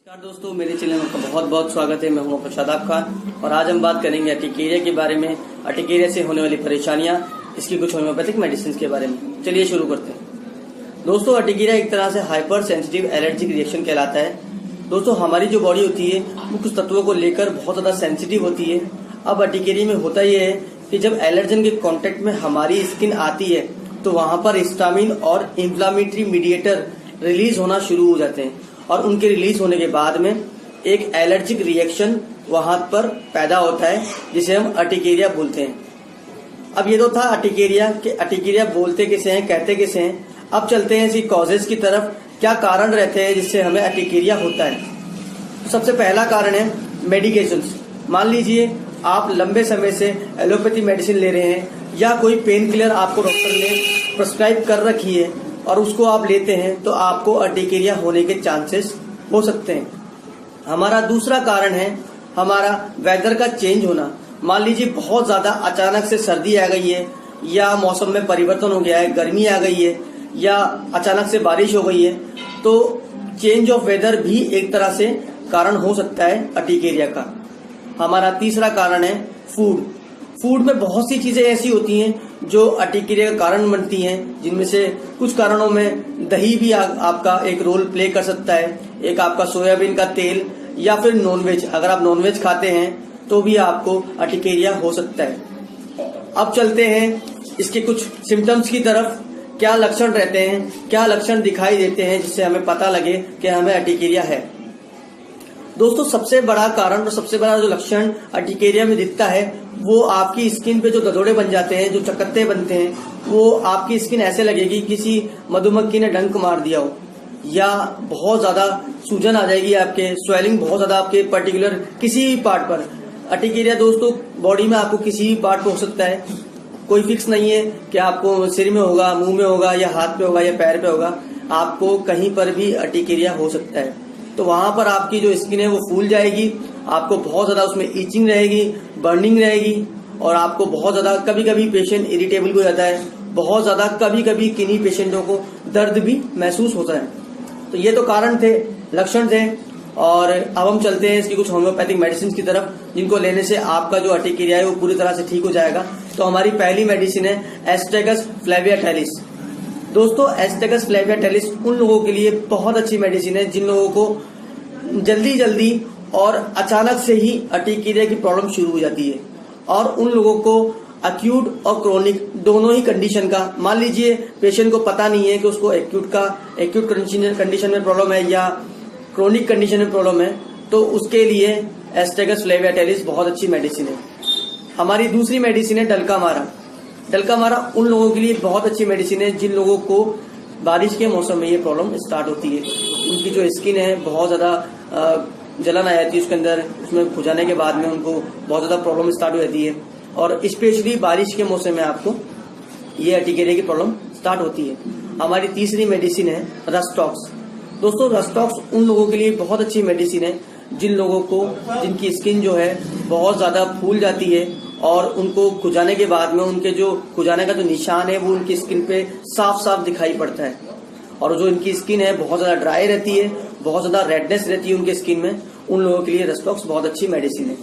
नमस्कार दोस्तों, मेरे चैनल में आपका बहुत बहुत स्वागत है। मैं हूं शादाब खान और आज हम बात करेंगे अर्टिकेरिया के बारे में। अर्टिकेरिया से होने वाली परेशानियां, इसकी कुछ होम्योपैथिक मेडिसिन के बारे में। चलिए शुरू करते हैं। दोस्तों, अर्टिकेरिया एक तरह से हाइपर सेंसिटिव एलर्जिक रिएक्शन कहलाता है। दोस्तों, हमारी जो बॉडी होती है वो कुछ तत्वों को लेकर बहुत ज्यादा सेंसिटिव होती है। अब अर्टिकेरिया में होता यह है कि जब एलर्जन के कॉन्टेक्ट में हमारी स्किन आती है तो वहां पर हिस्टामिन और इन्फ्लामेटरी मीडिएटर रिलीज होना शुरू हो जाते हैं और उनके रिलीज होने के बाद में एक एलर्जिक रिएक्शन वहां पर पैदा होता है जिसे हम अर्टिकेरिया बोलते हैं। अब ये तो था अर्टिकेरिया कि अर्टिकेरिया बोलते कैसे हैं, कहते कैसे हैं। अब चलते हैं इसकी कॉजेज की तरफ। क्या कारण रहते हैं जिससे हमें अर्टिकेरिया होता है। तो सबसे पहला कारण है मेडिकेशंस। मान लीजिए आप लंबे समय से एलोपैथी मेडिसिन ले रहे हैं या कोई पेन किलर आपको डॉक्टर ने प्रिस्क्राइब कर रखी है और उसको आप लेते हैं तो आपको अर्टिकेरिया होने के चांसेस हो सकते हैं। हमारा दूसरा कारण है हमारा वेदर का चेंज होना। मान लीजिए बहुत ज्यादा अचानक से सर्दी आ गई है या मौसम में परिवर्तन हो गया है, गर्मी आ गई है या अचानक से बारिश हो गई है, तो चेंज ऑफ वेदर भी एक तरह से कारण हो सकता है अर्टिकेरिया का। हमारा तीसरा कारण है फूड। फूड में बहुत सी चीजें ऐसी होती हैं जो अर्टिकेरिया का कारण बनती हैं, जिनमें से कुछ कारणों में दही भी आपका एक रोल प्ले कर सकता है। एक आपका सोयाबीन का तेल या फिर नॉनवेज, अगर आप नॉनवेज खाते हैं तो भी आपको अर्टिकेरिया हो सकता है। अब चलते हैं इसके कुछ सिम्टम्स की तरफ। क्या लक्षण रहते हैं, क्या लक्षण दिखाई देते हैं जिससे हमें पता लगे कि हमें अर्टिकेरिया है। दोस्तों, सबसे बड़ा कारण और सबसे बड़ा जो लक्षण अर्टिकेरिया में दिखता है वो आपकी स्किन पे जो ददोड़े बन जाते हैं, जो चकत्ते बनते हैं, वो आपकी स्किन ऐसे लगेगी किसी मधुमक्खी ने डंक मार दिया हो, या बहुत ज्यादा सूजन आ जाएगी, आपके स्वेलिंग बहुत ज्यादा आपके पर्टिकुलर किसी भी पार्ट पर। अर्टिकेरिया दोस्तों बॉडी में आपको किसी भी पार्ट पे हो सकता है, कोई फिक्स नहीं है कि आपको सिर में होगा, मुंह में होगा या हाथ पे होगा या पैर पे होगा। आपको कहीं पर भी अर्टिकेरिया हो सकता है। तो वहां पर आपकी जो स्किन है वो फूल जाएगी, आपको बहुत ज्यादा उसमें ईचिंग रहेगी, बर्निंग रहेगी और आपको बहुत ज्यादा, कभी कभी पेशेंट इरिटेबल हो जाता है, बहुत ज्यादा कभी कभी किन्हीं पेशेंटों को दर्द भी महसूस होता है। तो ये तो कारण थे, लक्षण थे। और अब हम चलते हैं इसकी कुछ होम्योपैथिक मेडिसिन की तरफ, जिनको लेने से आपका जो अर्टिकेरिया है वो पूरी तरह से ठीक हो जाएगा। तो हमारी पहली मेडिसिन है एस्टेगस फ्लेवियाटैलिस। दोस्तों, एस्टेगस फ्लेवियाटैलिस उन लोगों के लिए बहुत अच्छी मेडिसिन है जिन लोगों को जल्दी जल्दी और अचानक से ही अर्टिकेरिया की प्रॉब्लम शुरू हो जाती है, और उन लोगों को अक्यूट और क्रोनिक दोनों ही कंडीशन का, मान लीजिए पेशेंट को पता नहीं है कि उसको एक्यूट कंडीशन में प्रॉब्लम है या क्रोनिक कंडीशन में प्रॉब्लम है, तो उसके लिए एस्टेगस फ्लेवियाटैलिस बहुत अच्छी मेडिसिन है। हमारी दूसरी मेडिसिन है डल्कामारा। डल्कामारा उन लोगों के लिए बहुत अच्छी मेडिसिन है जिन लोगों को बारिश के मौसम में ये प्रॉब्लम स्टार्ट होती है। उनकी जो स्किन है बहुत ज्यादा जलन आ जाती है उसके अंदर, उसमें खुजाने के बाद में उनको बहुत ज्यादा प्रॉब्लम स्टार्ट हो जाती है, और स्पेशली बारिश के मौसम में आपको ये अर्टिकेरिया की प्रॉब्लम स्टार्ट होती है। हमारी तीसरी मेडिसिन है रस्टॉक्स। दोस्तों, रस्टॉक्स उन लोगों के लिए बहुत अच्छी मेडिसिन है जिन लोगों को, जिनकी स्किन जो है बहुत ज्यादा फूल जाती है और उनको खुजाने के बाद में उनके जो खुजाने का जो निशान है वो उनकी स्किन पे साफ साफ दिखाई पड़ता है, और जो इनकी स्किन है बहुत ज्यादा ड्राई रहती है, बहुत ज्यादा रेडनेस रहती है उनके स्किन में, उन लोगों के लिए रस्टॉक्स बहुत अच्छी मेडिसिन है।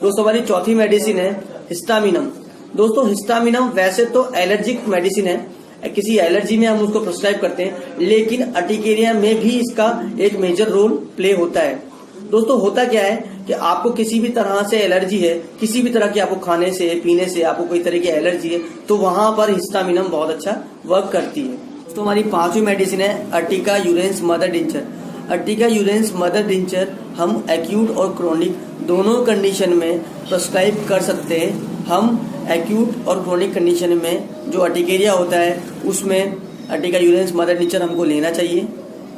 दोस्तों, हमारी चौथी मेडिसिन है हिस्टामिनम। दोस्तों, हिस्टामिनम वैसे तो एलर्जिक मेडिसिन है, किसी एलर्जी में हम उसको प्रिस्क्राइब करते हैं, लेकिन अर्टिकेरिया में भी इसका एक मेजर रोल प्ले होता है। दोस्तों, होता क्या है कि आपको किसी भी तरह से एलर्जी है, किसी भी तरह की आपको खाने से पीने से आपको कोई तरह की एलर्जी है, तो वहां पर हिस्टामिनम बहुत अच्छा वर्क करती है। तो हमारी पांचवी मेडिसिन है Ertiga urens mother tincture. Ertiga urens mother tincture हम एक्यूट और क्रोनिक दोनों कंडीशन में प्रिस्क्राइब कर सकते हैं। हम एक्यूट और क्रोनिक कंडीशन में जो अर्टिकेरिया होता है उसमें अर्टिका यूरेंस मदर टिंचर हमको लेना चाहिए।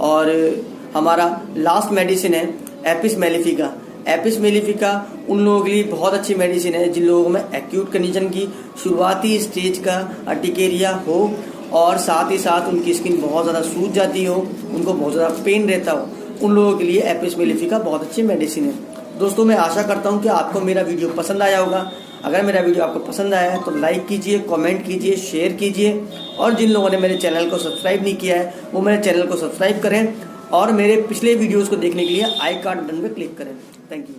और हमारा लास्ट मेडिसिन है एपिस मेलिफिका। एपिस मेलिफिका उन लोगों के लिए बहुत अच्छी मेडिसिन है जिन लोगों में एक्यूट कंडीशन की शुरुआती स्टेज का अर्टिकेरिया हो और साथ ही साथ उनकी स्किन बहुत ज्यादा सूज जाती हो, उनको बहुत ज्यादा पेन रहता हो, उन लोगों के लिए एपिस मेलिफिका बहुत अच्छी मेडिसिन है। दोस्तों, मैं आशा करता हूं कि आपको मेरा वीडियो पसंद आया होगा। अगर मेरा वीडियो आपको पसंद आया है तो लाइक कीजिए, कमेंट कीजिए, शेयर कीजिए, और जिन लोगों ने मेरे चैनल को सब्सक्राइब नहीं किया है वो मेरे चैनल को सब्सक्राइब करें और मेरे पिछले वीडियोस को देखने के लिए आई कार्ड बटन पे क्लिक करें। Thank you.